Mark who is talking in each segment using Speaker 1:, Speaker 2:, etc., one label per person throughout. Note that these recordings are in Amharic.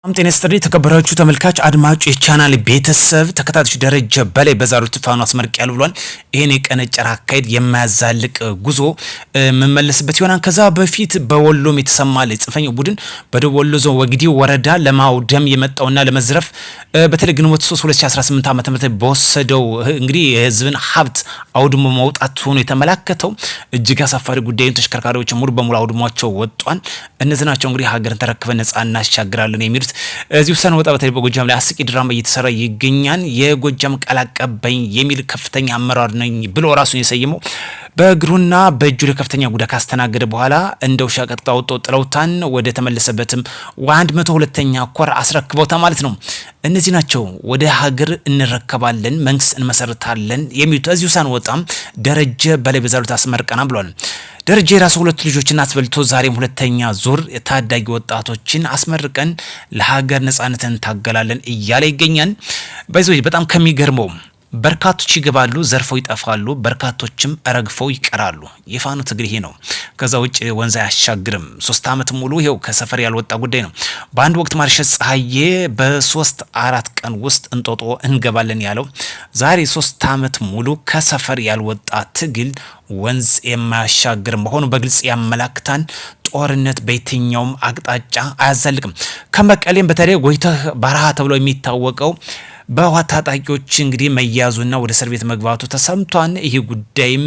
Speaker 1: ጤና ይስጥልኝ ተከበራችሁ ተመልካች አድማጭ የቻናል ቤተሰብ ተከታታዮች ደረጃ በላይ በዛሬው ፋኖ አስመርቂያለሁ ብሏል። ይሄን የቀነጨራ አካሄድ የማያዛልቅ ጉዞ መመለስበት ይሆናል። ከዛ በፊት በወሎም የተሰማ ጽንፈኛው ቡድን በደቡብ ወሎ ዞን ወግዲ ወረዳ ለማውደም የመጣውና ለመዝረፍ በተለይ ግንቦት 3 2018 ዓ.ም በወሰደው እንግዲህ የህዝብን ሀብት አውድሞ መውጣት ሆኖ የተመላከተው እጅግ አሳፋሪ ጉዳይ ተሽከርካሪዎች ሙሉ በሙሉ አውድሟቸው ወጧል። እነዚህ ናቸው እንግዲህ ሀገርን ተረክበን ነጻ እናሻግራለን የሚሉት እዚሁ ሰንወጣ በተለይ በጎጃም ላይ አስቂ ድራማ እየተሰራ ይገኛል። የጎጃም ቃል አቀባይ የሚል ከፍተኛ አመራር ነኝ ብሎ ራሱን የሰየመው በእግሩና በእጁ ላይ ከፍተኛ ጉዳት ካስተናገደ በኋላ እንደው ሻቀጥታ ወጥቶ ጥለውታን ወደ ተመለሰበትም 102ኛ ኮር አስረክበውታ ማለት ነው። እነዚህ ናቸው ወደ ሀገር እንረከባለን መንግስት እንመሰርታለን የሚሉት እዚሁ ሳንወጣም ደረጀ በላይ በዛሉት አስመርቀና ብሏል። ደረጀ የራሱ ሁለት ልጆችን አስበልቶ ዛሬም ሁለተኛ ዙር ታዳጊ ወጣቶችን አስመርቀን ለሀገር ነጻነትን ታገላለን እያለ ይገኛል። በዚህ በጣም ከሚገርመው በርካቶች ይገባሉ፣ ዘርፈው ይጠፋሉ፣ በርካቶችም ረግፈው ይቀራሉ። የፋኖ ትግል ይሄ ነው። ከዛ ውጭ ወንዝ አያሻግርም። 3 አመት ሙሉ ይሄው ከሰፈር ያልወጣ ጉዳይ ነው። በአንድ ወቅት ማርሸት ፀሐዬ በ3-4 ቀን ውስጥ እንጦጦ እንገባለን ያለው ዛሬ 3 አመት ሙሉ ከሰፈር ያልወጣ ትግል ወንዝ የማያሻግር መሆኑ በግልጽ ያመላክታል። ጦርነት በየትኛውም አቅጣጫ አያዛልቅም። ከመቀሌም በተለይ ጎይተህ በረሃ ተብሎ የሚታወቀው በህወሓት ታጣቂዎች እንግዲህ መያዙና ወደ እስር ቤት መግባቱ ተሰምቷል። ይህ ጉዳይም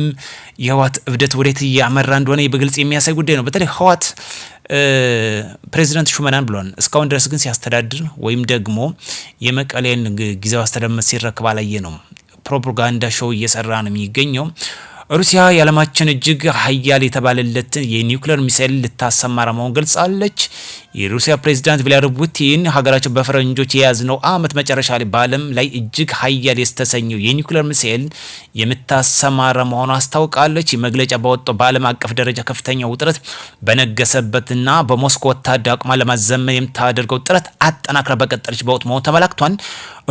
Speaker 1: የህወሓት እብደት ወዴት እያመራ እንደሆነ በግልጽ የሚያሳይ ጉዳይ ነው። በተለይ ህወሓት ፕሬዚዳንት ሹመናን ብሏል። እስካሁን ድረስ ግን ሲያስተዳድር ወይም ደግሞ የመቀሌን ጊዜያዊ አስተዳደር ሲረከብ አላየ ነው። ፕሮፓጋንዳ ሾው እየሰራ ነው የሚገኘው። ሩሲያ የዓለማችን እጅግ ሀያል የተባለለትን የኒውክሌር ሚሳኤል ልታሰማራ መሆኑን ገልጻለች። የሩሲያ ፕሬዝዳንት ቭላድሚር ፑቲን ሀገራቸው በፈረንጆች የያዝነው አመት መጨረሻ ላይ በዓለም ላይ እጅግ ሀያል የተሰኘው የኒውክሌር ሚሳኤል የምታሰማራ መሆኑን አስታውቃለች። መግለጫ ባወጣው በዓለም አቀፍ ደረጃ ከፍተኛ ውጥረት በነገሰበትና በሞስኮ ወታደራዊ አቅሟን ለማዘመን የምታደርገው ጥረት አጠናክራ በቀጠለች በወቅት መሆኑ ተመላክቷል።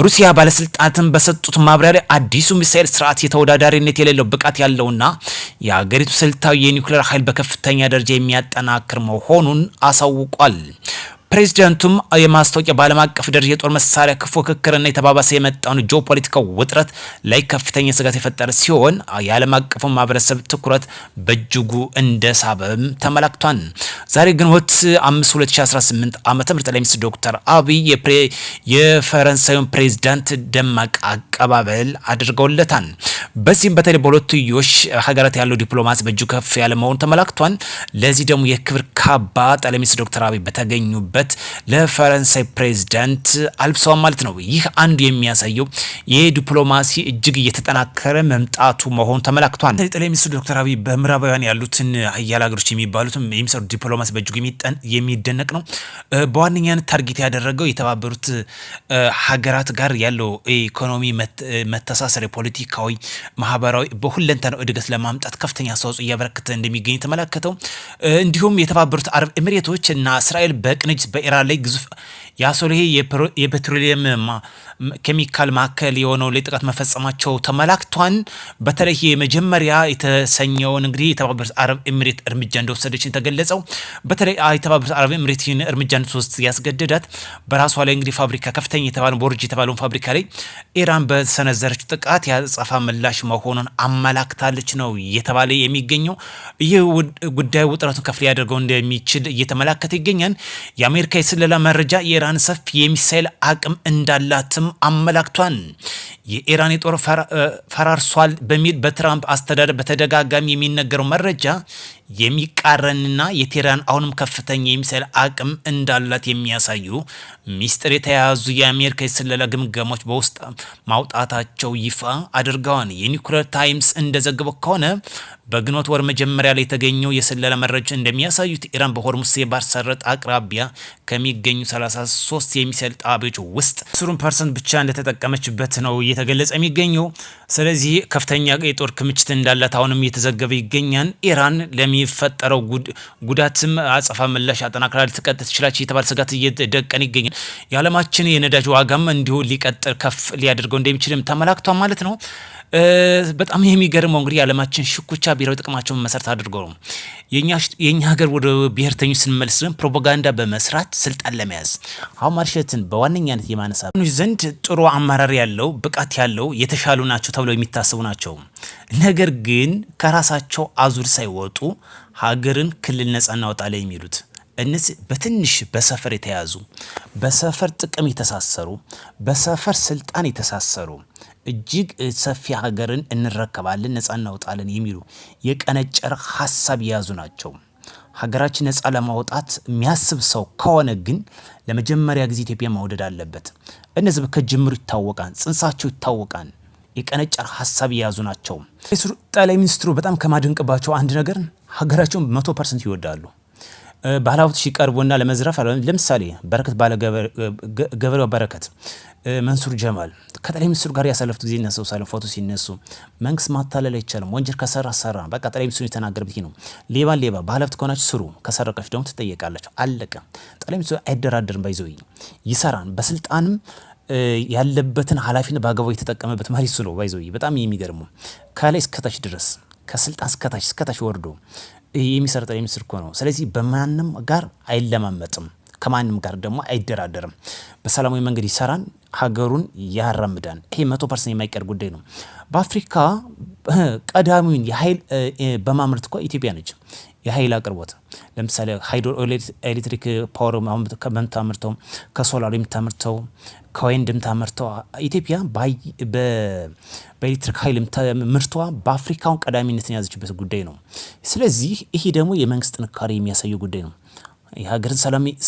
Speaker 1: ሩሲያ ባለስልጣናትን በሰጡት ማብራሪያ አዲሱ ሚሳኤል ስርዓት የተወዳዳሪነት የሌለው ብቃት ያለውና የሀገሪቱ ስልታዊ የኒውክሌር ኃይል በከፍተኛ ደረጃ የሚያጠናክር መሆኑን አሳውቋል። ፕሬዚዳንቱም የማስታወቂያ በዓለም አቀፍ ደረጃ የጦር መሳሪያ ፉክክርና የተባባሰ የመጣውን ጂኦፖለቲካል ውጥረት ላይ ከፍተኛ ስጋት የፈጠረ ሲሆን የዓለም አቀፉ ማህበረሰብ ትኩረት በእጅጉ እንደሳበም ተመላክቷል። ዛሬ ግንቦት 5 2018 ዓመተ ምህረት ጠቅላይ ሚኒስትር ዶክተር አብይ የፈረንሳዩን ፕሬዚዳንት ደማቅ አቀባበል አድርገውለታል። በዚህም በተለይ በሁለትዮሽ ሀገራት ያለው ዲፕሎማሲ በእጅጉ ከፍ ያለ መሆኑ ተመላክቷል። ለዚህ ደግሞ የክብር ካባ ጠቅላይ ሚኒስትር ዶክተር አብይ በተገኙበት ለፈረንሳይ ፕሬዝዳንት አልብሰዋል ማለት ነው። ይህ አንዱ የሚያሳየው የዲፕሎማሲ እጅግ እየተጠናከረ መምጣቱ መሆኑ ተመላክቷል። ጠቅላይ ሚኒስትር ዶክተር አብይ በምዕራባውያን ያሉትን ሀያል ሀገሮች የሚባሉትም የሚሰሩ ዲፕሎማሲ በእጅጉ የሚደነቅ ነው። በዋነኛነት ታርጌት ያደረገው የተባበሩት ሀገራት ጋር ያለው ኢኮኖሚ መተሳሰር፣ ፖለቲካዊ፣ ማህበራዊ በሁለንተናው እድገት ለማምጣት ከፍተኛ አስተዋጽኦ እያበረከተ እንደሚገኝ የተመላከተው እንዲሁም የተባበሩት አረብ ኤሚሬቶች እና እስራኤል በቅንጅት በኢራን ላይ ግዙፍ ያሶልሄ የፔትሮሊየም ኬሚካል ማዕከል የሆነው ላይ ጥቃት መፈጸማቸው ተመላክቷል። በተለይ የመጀመሪያ የተሰኘውን እንግዲህ የተባበሩት አረብ ኤሚሬት እርምጃ እንደወሰደች ተገለጸው። በተለይ የተባበሩት አረብ ኤሚሬት እርምጃ እንደወሰደች ያስገደዳት በራሷ ላይ እንግዲህ ፋብሪካ ከፍተኛ የተባለው ቦርጅ የተባለውን ፋብሪካ ላይ ኢራን በሰነዘረች ጥቃት ያጸፋ ምላሽ መሆኑን አመላክታለች ነው እየተባለ የሚገኘው። ይህ ጉዳይ ውጥረቱን ከፍ ሊያደርገው እንደሚችል እየተመላከተ ይገኛል። የአሜሪካ የስለላ መረጃ የኢራን ሰፊ የሚሳኤል አቅም እንዳላትም አመላክቷል። የኢራን የጦር ፈራርሷል በሚል በትራምፕ አስተዳደር በተደጋጋሚ የሚነገረው መረጃ የሚቃረንና የቴህራን አሁንም ከፍተኛ የሚሳኤል አቅም እንዳላት የሚያሳዩ ሚስጥር የተያያዙ የአሜሪካ የስለላ ግምገሞች በውስጥ ማውጣታቸው ይፋ አድርገዋል። የኒውክሌር ታይምስ እንደዘገበው ከሆነ በግንቦት ወር መጀመሪያ ላይ የተገኘው የስለላ መረጃ እንደሚያሳዩት ኢራን በሆርሙዝ የባህር ሰረጥ አቅራቢያ ከሚገኙ 33 የሚሳኤል ጣቢያዎች ውስጥ 10% ብቻ እንደተጠቀመችበት ነው እየተገለጸ የሚገኘው። ስለዚህ ከፍተኛ የጦር ክምችት እንዳላት አሁንም እየተዘገበ ይገኛል። ኢራን ለሚፈጠረው ጉዳትም አጸፋ ምላሽ አጠናክራ ልትቀጥል ትችላለች የተባለ ስጋት እየደቀነ ይገኛል። የዓለማችን የነዳጅ ዋጋም እንዲሁ ሊቀጥል ከፍ ሊያደርገው እንደሚችልም ተመላክቷል ማለት ነው። በጣም የሚገርመው እንግዲህ የዓለማችን ሽኩቻ ብሔራዊ ጥቅማቸውን መሰረት አድርገው ነው። የኛ ሀገር ወደ ብሔርተኞች ስንመልስ ፕሮፓጋንዳ በመስራት ስልጣን ለመያዝ አሁን ማርሸትን በዋነኛነት የማነሳ ዘንድ ጥሩ አመራር ያለው ብቃት ያለው የተሻሉ ናቸው ተብለው የሚታሰቡ ናቸው። ነገር ግን ከራሳቸው አዙር ሳይወጡ ሀገርን ክልል ነጻ እናወጣለን የሚሉት እነዚህ በትንሽ በሰፈር የተያዙ በሰፈር ጥቅም የተሳሰሩ በሰፈር ስልጣን የተሳሰሩ እጅግ ሰፊ ሀገርን እንረከባለን ነጻ እናወጣለን የሚሉ የቀነጨረ ሀሳብ የያዙ ናቸው። ሀገራችን ነጻ ለማውጣት የሚያስብ ሰው ከሆነ ግን ለመጀመሪያ ጊዜ ኢትዮጵያ ማውደድ አለበት። እነዚህ ከጅምሩ ይታወቃል፣ ጽንሳቸው ይታወቃል። የቀነጨረ ሀሳብ የያዙ ናቸው። ጠቅላይ ሚኒስትሩ በጣም ከማድንቅባቸው አንድ ነገር ሀገራቸውን 100% ይወዳሉ። ባለሀብቶች ሲቀርቡና ለመዝረፍ ለምሳሌ በረከት ባለ ገበሬው በረከት መንሱር ጀማል ከጠቅላይ ሚኒስትሩ ጋር ያሳለፉት ጊዜ እነሱ ፎቶ ሲነሱ መንግስት ማታለል አይቻልም፣ ወንጀል ከሰራ ሰራ፣ በቃ ጠቅላይ ሚኒስትሩ የተናገረበት ነው። ሌባን ሌባ፣ ባለሀብት ከሆናችሁ ስሩ፣ ከሰረቃችሁ ደግሞ ትጠየቃላችሁ። አለቀ። ጠቅላይ ሚኒስትሩ አይደራደርም፣ ባይዘው ይሰራን። በስልጣንም ያለበትን ኃላፊነት በአግባቡ የተጠቀመበት መሪ ስሎ ባይዘው በጣም የሚገርሙ ከላይ እስከታች ድረስ ከስልጣን እስከታች ወርዶ የሚሰራ ጠቅላይ ሚኒስትር እኮ ነው። ስለዚህ በማንም ጋር አይለማመጥም፣ ከማንም ጋር ደግሞ አይደራደርም። በሰላማዊ መንገድ ይሰራን፣ ሀገሩን ያራምዳን። ይሄ 100% የማይቀር ጉዳይ ነው። በአፍሪካ ቀዳሚውን የኃይል በማምረት እኮ ኢትዮጵያ ነች። የኃይል አቅርቦት ለምሳሌ ሃይድሮ ኤሌክትሪክ ፓወር የምታመርተው ከሶላር የምታመርተው ከዊንድ የምታመርተው ኢትዮጵያ በኤሌክትሪክ ኃይል ምርቷ በአፍሪካውን ቀዳሚነትን የያዘችበት ጉዳይ ነው። ስለዚህ ይሄ ደግሞ የመንግስት ጥንካሬ የሚያሳየው ጉዳይ ነው። የሀገርን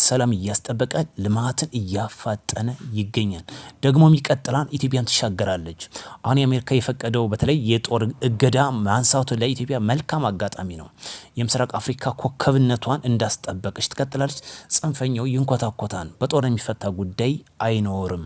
Speaker 1: ሰላም እያስጠበቀ ልማትን እያፋጠነ ይገኛል። ደግሞም ይቀጥላል። ኢትዮጵያም ትሻገራለች። አሁን የአሜሪካ የፈቀደው በተለይ የጦር እገዳ ማንሳቱ ለኢትዮጵያ መልካም አጋጣሚ ነው። የምስራቅ አፍሪካ ኮከብነቷን እንዳስጠበቀች ትቀጥላለች። ጽንፈኛው ይንኮታኮታን። በጦር የሚፈታ ጉዳይ አይኖርም።